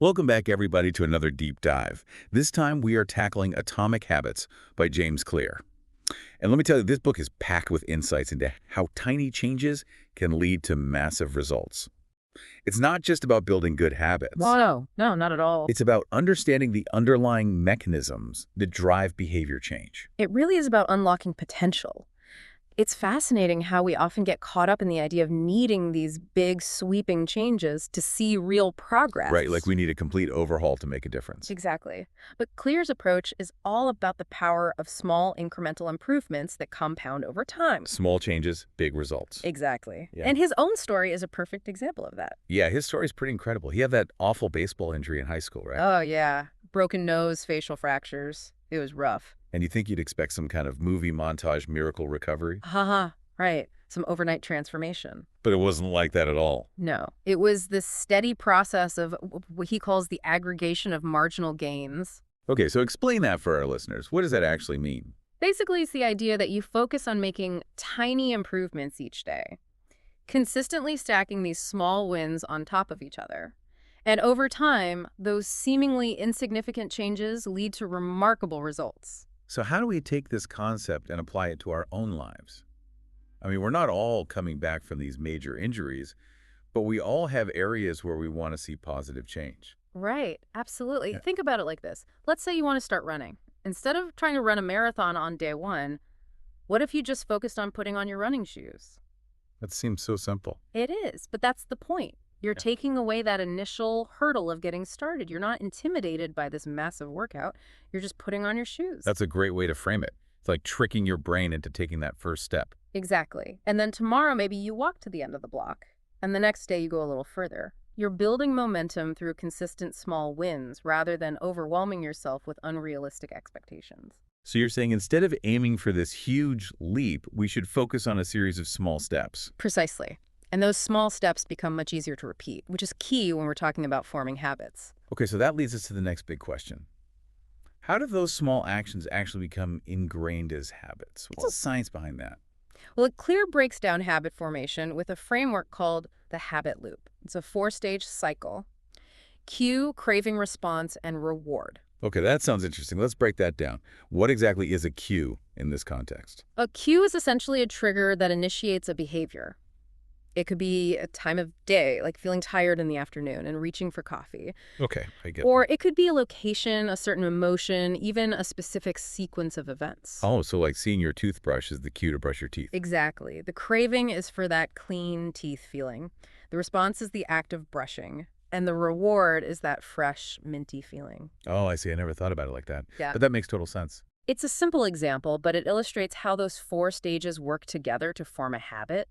Welcome back, everybody, to another deep dive. This time, we are tackling Atomic Habits by James Clear. And let me tell you, this book is packed with insights into how tiny changes can lead to massive results. It's not just about building good Oh, habits. no, not at all. It's about understanding the underlying mechanisms that drive behavior change. It really is about unlocking potential. It's fascinating how we often get caught up in the idea of needing these big, sweeping changes to see real progress. Right, like we need a complete overhaul to make a difference. Exactly. But Clear's approach is all about the power of small incremental improvements that compound over time. Small changes, big results. Exactly. Yeah. And his own story is a perfect example of that. Yeah, his story's pretty incredible. He had that awful baseball injury in high school, right? Oh, yeah. Broken nose, facial fractures. It was rough. And you think you'd expect some kind of movie montage miracle recovery? Haha, right. Some overnight transformation. But it wasn't like that at all. No, it was this steady process of what he calls the aggregation of marginal gains. Okay, so explain that for our listeners. What does that actually mean? Basically, it's the idea that you focus on making tiny improvements each day, consistently stacking these small wins on top of each other. And over time, those seemingly insignificant changes lead to remarkable results. So how do we take this concept and apply it to our own lives? I mean, we're not all coming back from these major injuries, but we all have areas where we want to see positive change. Right, absolutely. Yeah. Think about it like this. Let's say you want to start running. Instead of trying to run a marathon on day one, what if you just focused on putting on your running shoes? That seems so simple. It is, but that's the point. You're Yeah. taking away that initial hurdle of getting started. You're not intimidated by this massive workout. You're just putting on your shoes. That's a great way to frame it. It's like tricking your brain into taking that first step. Exactly. And then tomorrow, maybe you walk to the end of the block. And the next day, you go a little further. You're building momentum through consistent small wins rather than overwhelming yourself with unrealistic expectations. So you're saying instead of aiming for this huge leap, we should focus on a series of small steps. Precisely. And those small steps become much easier to repeat, which is key when we're talking about forming habits. Okay, so that leads us to the next big question. How do those small actions actually become ingrained as habits? What's the science behind that? Well, Clear breaks down habit formation with a framework called the habit loop. It's a 4-stage cycle: cue, craving response, and reward. Okay, that sounds interesting. Let's break that down. What exactly is a cue in this context? A cue is essentially a trigger that initiates a behavior. It could be a time of day, like feeling tired in the afternoon and reaching for coffee. Okay, I get Or it could be a location, a certain emotion, even a specific sequence of events. Oh, so like seeing your toothbrush is the cue to brush your teeth. Exactly. The craving is for that clean teeth feeling. The response is the act of brushing. And the reward is that fresh, minty feeling. Oh, I see. I never thought about it like that. Yeah. But that makes total sense. It's a simple example, but it illustrates how those 4 stages work together to form a habit.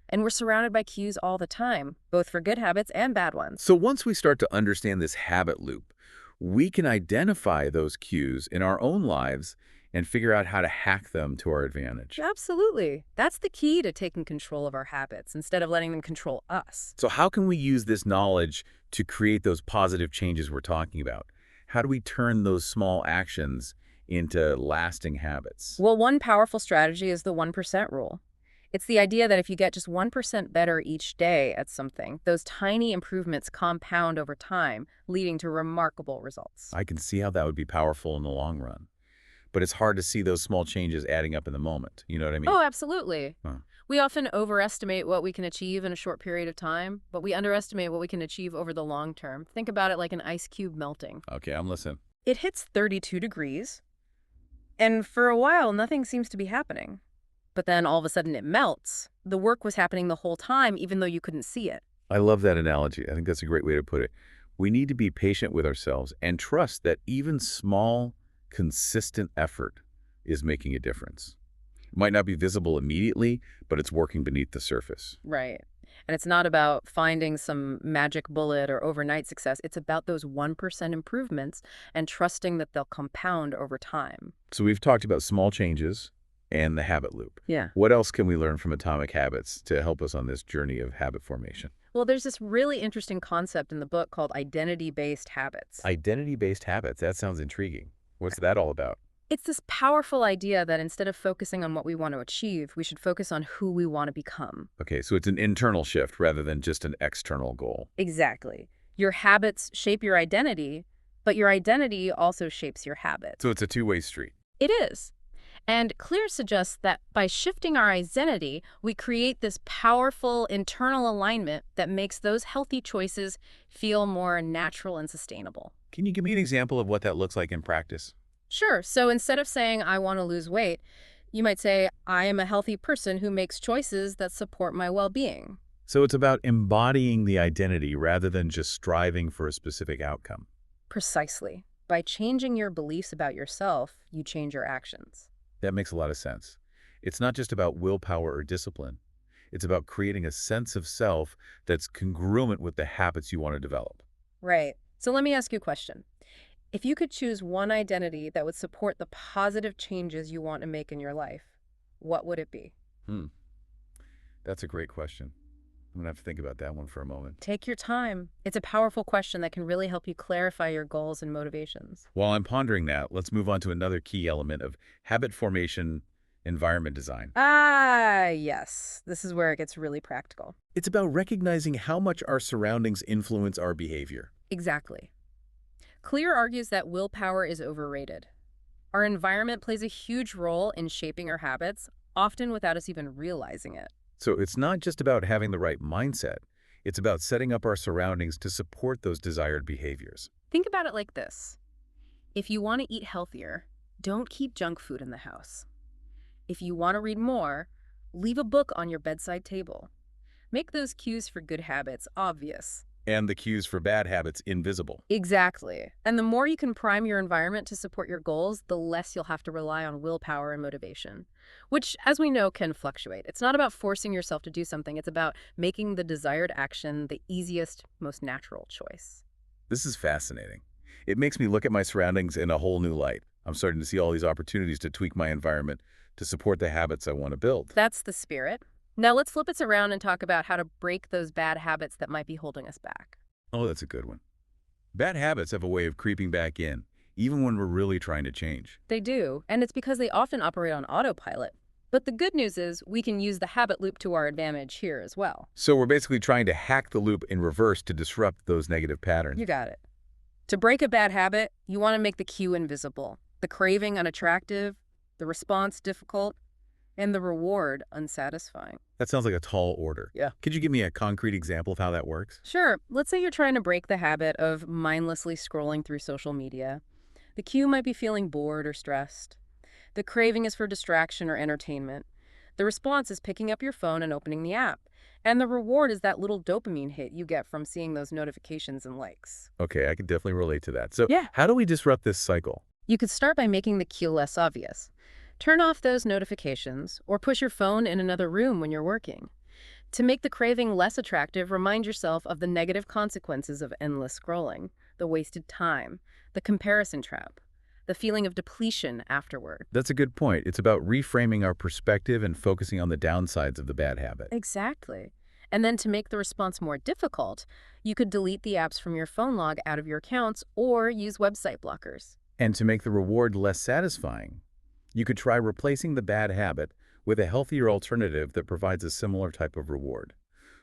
And we're surrounded by cues all the time, both for good habits and bad ones. So once we start to understand this habit loop, we can identify those cues in our own lives and figure out how to hack them to our advantage. Absolutely. That's the key to taking control of our habits instead of letting them control us. So how can we use this knowledge to create those positive changes we're talking about? How do we turn those small actions into lasting habits? Well, one powerful strategy is the 1% rule. It's the idea that if you get just 1% better each day at something, those tiny improvements compound over time, leading to remarkable results. I can see how that would be powerful in the long run. But it's hard to see those small changes adding up in the moment. You know what I mean? Oh, absolutely. Huh. We often overestimate what we can achieve in a short period of time, but we underestimate what we can achieve over the long term. Think about it like an ice cube melting. Okay, I'm listening. It hits 32 degrees, and for a while, nothing seems to be happening. But then all of a sudden it melts. The work was happening the whole time, even though you couldn't see it. I love that analogy. I think that's a great way to put it. We need to be patient with ourselves and trust that even small, consistent effort is making a difference. It might not be visible immediately, but it's working beneath the surface. Right. And it's not about finding some magic bullet or overnight success. It's about those 1% improvements and trusting that they'll compound over time. So we've talked about small changes and the habit loop. Yeah. What else can we learn from Atomic Habits to help us on this journey of habit formation? Well, there's this really interesting concept in the book called identity-based habits. Identity-based habits. That sounds intriguing. What's that all about? It's this powerful idea that instead of focusing on what we want to achieve, we should focus on who we want to become. Okay, so it's an internal shift rather than just an external goal. Exactly. Your habits shape your identity, but your identity also shapes your So habits. it's a two-way street. It is. And Clear suggests that by shifting our identity, we create this powerful internal alignment that makes those healthy choices feel more natural and sustainable. Can you give me an example of what that looks like in practice? Sure, so instead of saying, I want to lose weight, you might say, I am a healthy person who makes choices that support my well-being. So it's about embodying the identity rather than just striving for a specific outcome. Precisely. By changing your beliefs about yourself, you change your actions. That makes a lot of sense. It's not just about willpower or discipline. It's about creating a sense of self that's congruent with the habits you want to develop. Right. So let me ask you a question. If you could choose one identity that would support the positive changes you want to make in your life, what would it be? Hmm. That's a great question. I'm going to have to think about that one for a moment. Take your time. It's a powerful question that can really help you clarify your goals and motivations. While I'm pondering that, let's move on to another key element of habit formation, environment design. Ah, yes. This is where it gets really practical. It's about recognizing how much our surroundings influence our behavior. Exactly. Clear argues that willpower is overrated. Our environment plays a huge role in shaping our habits, often without us even realizing it. So it's not just about having the right mindset. It's about setting up our surroundings to support those desired behaviors. Think about it like this. If you want to eat healthier, don't keep junk food in the house. If you want to read more, leave a book on your bedside table. Make those cues for good habits obvious. And the cues for bad habits invisible. Exactly. And the more you can prime your environment to support your goals, the less you'll have to rely on willpower and motivation, which, as we know, can fluctuate. It's not about forcing yourself to do something. It's about making the desired action the easiest, most natural choice. This is fascinating. It makes me look at my surroundings in a whole new light. I'm starting to see all these opportunities to tweak my environment to support the habits I want to build. That's the spirit. Now let's flip it around and talk about how to break those bad habits that might be holding us back. Oh, that's a good one. Bad habits have a way of creeping back in, even when we're really trying to change. They do, and it's because they often operate on autopilot. But the good news is we can use the habit loop to our advantage here as well. So we're basically trying to hack the loop in reverse to disrupt those negative patterns. You got it. To break a bad habit, you want to make the cue invisible, the craving unattractive, the response difficult, and the reward unsatisfying. That sounds like a tall order. Yeah. Could you give me a concrete example of how that works? Sure, let's say you're trying to break the habit of mindlessly scrolling through social media. The cue might be feeling bored or stressed. The craving is for distraction or entertainment. The response is picking up your phone and opening the app. And the reward is that little dopamine hit you get from seeing those notifications and likes. Okay, I can definitely relate to that. So Yeah. how do we disrupt this cycle? You could start by making the cue less obvious. Turn off those notifications or push your phone in another room when you're working. To make the craving less attractive, remind yourself of the negative consequences of endless scrolling, the wasted time, the comparison trap, the feeling of depletion afterward. That's a good point. It's about reframing our perspective and focusing on the downsides of the bad habit. Exactly. And then to make the response more difficult, you could delete the apps from your phone log out of your accounts or use website blockers. And to make the reward less satisfying, you could try replacing the bad habit with a healthier alternative that provides a similar type of reward,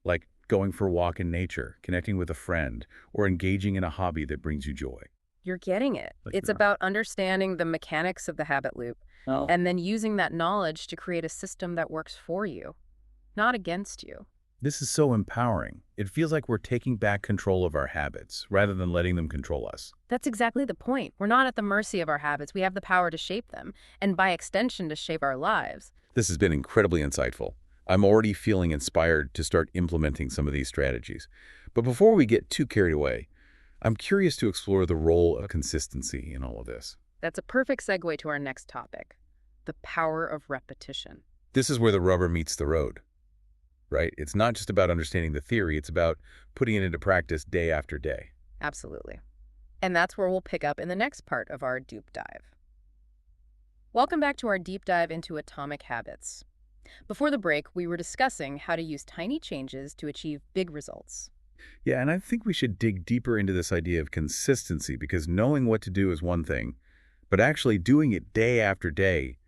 like going for a walk in nature, connecting with a friend, or engaging in a hobby that brings you joy. You're getting it. Like It's that. about understanding the mechanics of the habit loop and then using that knowledge to create a system that works for you, not against you. This is so empowering. It feels like we're taking back control of our habits rather than letting them control us. That's exactly the point. We're not at the mercy of our habits. We have the power to shape them, and by extension, to shape our lives. This has been incredibly insightful. I'm already feeling inspired to start implementing some of these strategies. But before we get too carried away, I'm curious to explore the role of consistency in all of this. That's a perfect segue to our next topic, the power of repetition. This is where the rubber meets the road, right? It's not just about understanding the theory, it's about putting it into practice day after day. Absolutely. And that's where we'll pick up in the next part of our deep dive. Welcome back to our deep dive into atomic habits. Before the break, we were discussing how to use tiny changes to achieve big results. Yeah, and I think we should dig deeper into this idea of consistency because knowing what to do is one thing, but actually doing it day after day,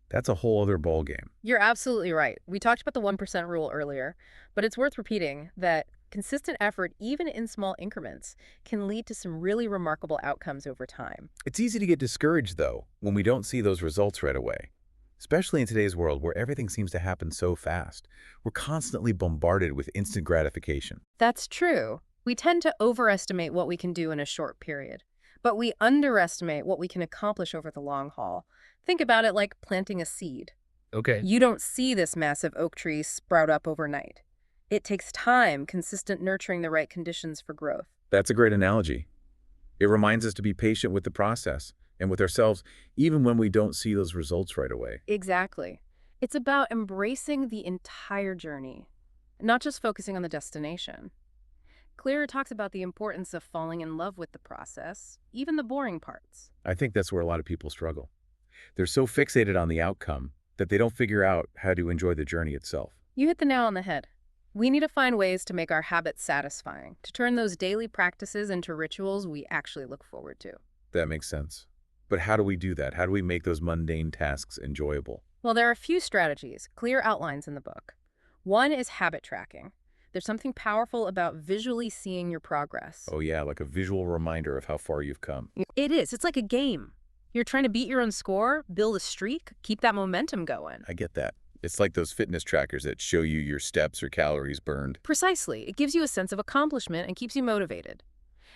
that's a whole other ballgame. You're absolutely right. We talked about the 1% rule earlier, but it's worth repeating that Consistent effort, even in small increments, can lead to some really remarkable outcomes over time. It's easy to get discouraged, though, when we don't see those results right away. Especially in today's world where everything seems to happen so fast. We're constantly bombarded with instant gratification. That's true. We tend to overestimate what we can do in a short period, but we underestimate what we can accomplish over the long haul. Think about it like planting a seed. Okay. You don't see this massive oak tree sprout up overnight. It takes time, consistent nurturing the right conditions for growth. That's a great analogy. It reminds us to be patient with the process and with ourselves, even when we don't see those results right away. Exactly. It's about embracing the entire journey, not just focusing on the destination. Clear talks about the importance of falling in love with the process, even the boring parts. I think that's where a lot of people struggle. They're so fixated on the outcome that they don't figure out how to enjoy the journey itself. You hit the nail on the head. We need to find ways to make our habits satisfying, to turn those daily practices into rituals we actually look forward to. That makes sense. But how do we do that? How do we make those mundane tasks enjoyable? Well, there are a few strategies, clear outlines in the book. One is habit tracking. There's something powerful about visually seeing your progress. Oh yeah, like a visual reminder of how far you've come. It is. It's like a game. You're trying to beat your own score, build a streak, keep that momentum going. I get that. It's like those fitness trackers that show you your steps or calories burned. Precisely. It gives you a sense of accomplishment and keeps you motivated.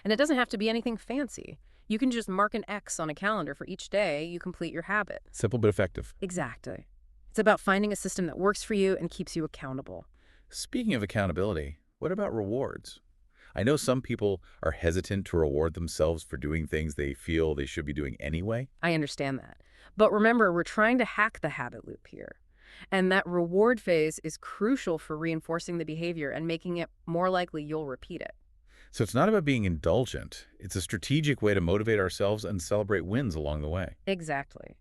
And it doesn't have to be anything fancy. You can just mark an X on a calendar for each day you complete your habit. Simple but effective. Exactly. It's about finding a system that works for you and keeps you accountable. Speaking of accountability, what about rewards? I know some people are hesitant to reward themselves for doing things they feel they should be doing anyway. I understand that. But remember, we're trying to hack the habit loop here. And that reward phase is crucial for reinforcing the behavior and making it more likely you'll repeat it. So it's not about being indulgent. It's a strategic way to motivate ourselves and celebrate wins along the way. Exactly.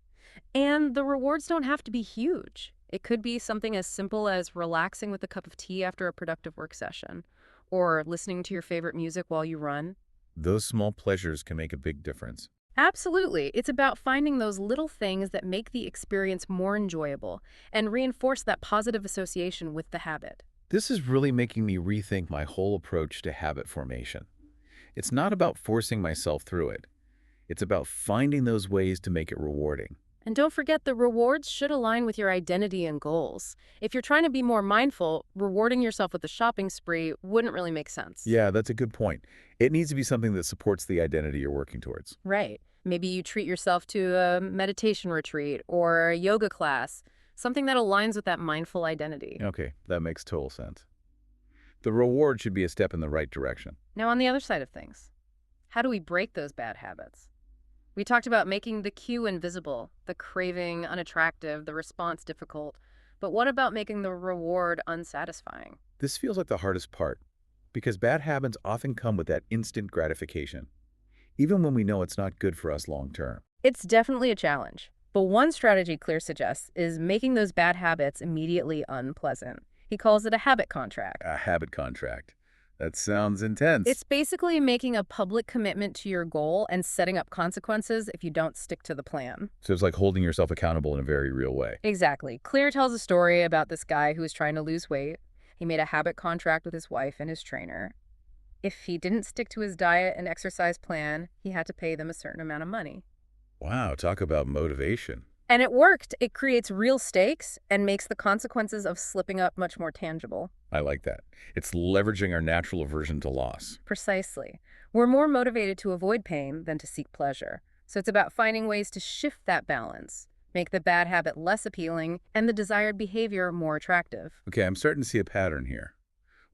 And the rewards don't have to be huge. It could be something as simple as relaxing with a cup of tea after a productive work session, or listening to your favorite music while you run. Those small pleasures can make a big difference. Absolutely. It's about finding those little things that make the experience more enjoyable and reinforce that positive association with the habit. This is really making me rethink my whole approach to habit formation. It's not about forcing myself through it. It's about finding those ways to make it rewarding. And don't forget, the rewards should align with your identity and goals. If you're trying to be more mindful, rewarding yourself with a shopping spree wouldn't really make sense. Yeah, that's a good point. It needs to be something that supports the identity you're working towards. Right. Maybe you treat yourself to a meditation retreat or a yoga class, something that aligns with that mindful identity. Okay, that makes total sense. The reward should be a step in the right direction. Now, on the other side of things, how do we break those bad habits? We talked about making the cue invisible, the craving unattractive, the response difficult. But what about making the reward unsatisfying? This feels like the hardest part, because bad habits often come with that instant gratification, even when we know it's not good for us long term. It's definitely a challenge. But one strategy Clear suggests is making those bad habits immediately unpleasant. He calls it a habit contract. A habit contract. That sounds intense. It's basically making a public commitment to your goal and setting up consequences if you don't stick to the plan. So it's like holding yourself accountable in a very real way. Exactly. Clear tells a story about this guy who was trying to lose weight. He made a habit contract with his wife and his trainer. If he didn't stick to his diet and exercise plan, he had to pay them a certain amount of money. Wow, talk about motivation. And it worked. It creates real stakes and makes the consequences of slipping up much more tangible. I like that. It's leveraging our natural aversion to loss. Precisely. We're more motivated to avoid pain than to seek pleasure. So it's about finding ways to shift that balance, make the bad habit less appealing, and the desired behavior more attractive. Okay, I'm starting to see a pattern here.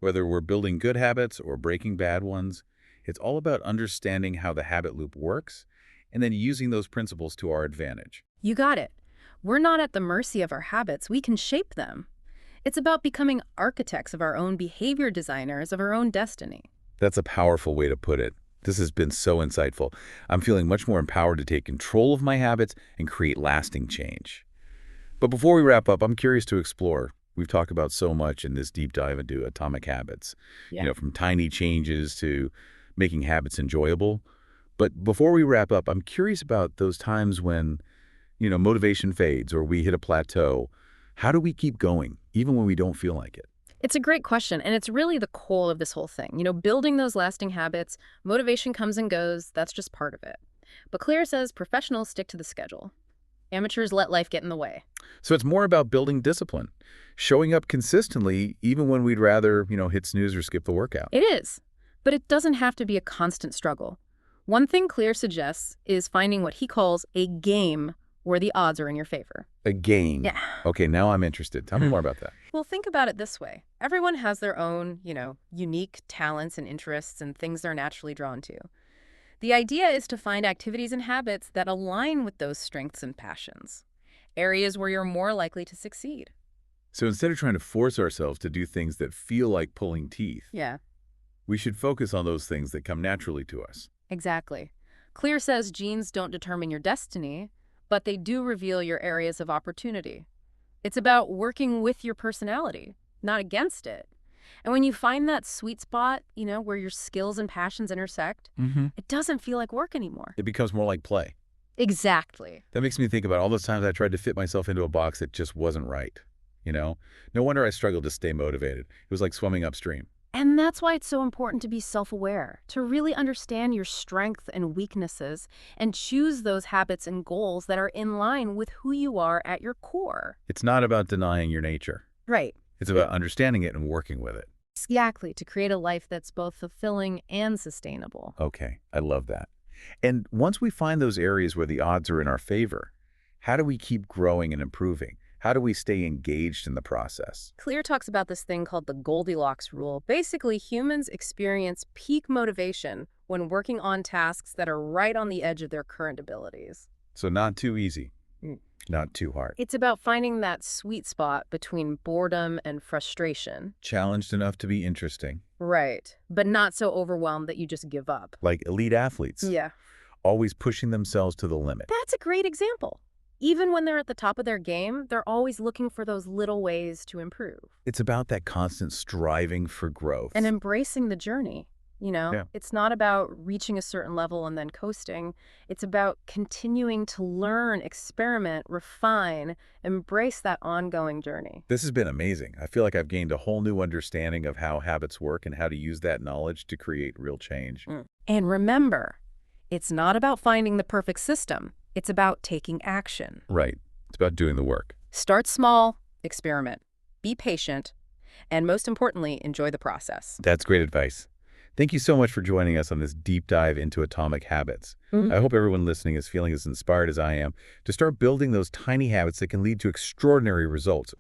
Whether we're building good habits or breaking bad ones, it's all about understanding how the habit loop works and then using those principles to our advantage. You got it. We're not at the mercy of our habits. We can shape them. It's about becoming architects of our own behavior, designers of our own destiny. That's a powerful way to put it. This has been so insightful. I'm feeling much more empowered to take control of my habits and create lasting change. But before we wrap up, I'm curious to explore. We've talked about so much in this deep dive into atomic habits, from tiny changes to making habits enjoyable. But before we wrap up, I'm curious about those times when, motivation fades or we hit a plateau. How do we keep going, even when we don't feel like it? It's a great question, and it's really the core of this whole thing. Building those lasting habits, motivation comes and goes, that's just part of it. But Clear says professionals stick to the schedule. Amateurs let life get in the way. So it's more about building discipline, showing up consistently even when we'd rather, hit snooze or skip the workout. It is, but it doesn't have to be a constant struggle. One thing Clear suggests is finding what he calls a game where the odds are in your favor. A game. Yeah. Okay, now I'm interested. Tell me more about that. Well, think about it this way. Everyone has their own, unique talents and interests and things they're naturally drawn to. The idea is to find activities and habits that align with those strengths and passions, areas where you're more likely to succeed. So instead of trying to force ourselves to do things that feel like pulling teeth, Yeah, we should focus on those things that come naturally to us. exactly. Clear says genes don't determine your destiny, but they do reveal your areas of opportunity. It's about working with your personality, not against it. And when you find that sweet spot, where your skills and passions intersect, it doesn't feel like work anymore. It becomes more like play. Exactly. That makes me think about all those times I tried to fit myself into a box that just wasn't right. No wonder I struggled to stay motivated. It was like swimming upstream. And that's why it's so important to be self-aware, to really understand your strengths and weaknesses, and choose those habits and goals that are in line with who you are at your core. It's not about denying your nature. Right. It's about understanding it and working with it. Exactly, to create a life that's both fulfilling and sustainable. Okay, I love that. And once we find those areas where the odds are in our favor, how do we keep growing and improving? How do we stay engaged in the process? Clear talks about this thing called the Goldilocks rule. Basically, humans experience peak motivation when working on tasks that are right on the edge of their current abilities. So not too easy, not too hard. It's about finding that sweet spot between boredom and frustration. Challenged enough to be interesting. Right, but not so overwhelmed that you just give up. Like elite athletes. Yeah. Always pushing themselves to the limit. That's a great example. Even when they're at the top of their game, they're always looking for those little ways to improve. It's about that constant striving for growth. And embracing the journey. Yeah. It's not about reaching a certain level and then coasting. It's about continuing to learn, experiment, refine, embrace that ongoing journey. This has been amazing. I feel like I've gained a whole new understanding of how habits work and how to use that knowledge to create real change. And remember, it's not about finding the perfect system. It's about taking action. Right. It's about doing the work. Start small, experiment, be patient, and most importantly, enjoy the process. That's great advice. Thank you so much for joining us on this deep dive into atomic habits. I hope everyone listening is feeling as inspired as I am to start building those tiny habits that can lead to extraordinary results.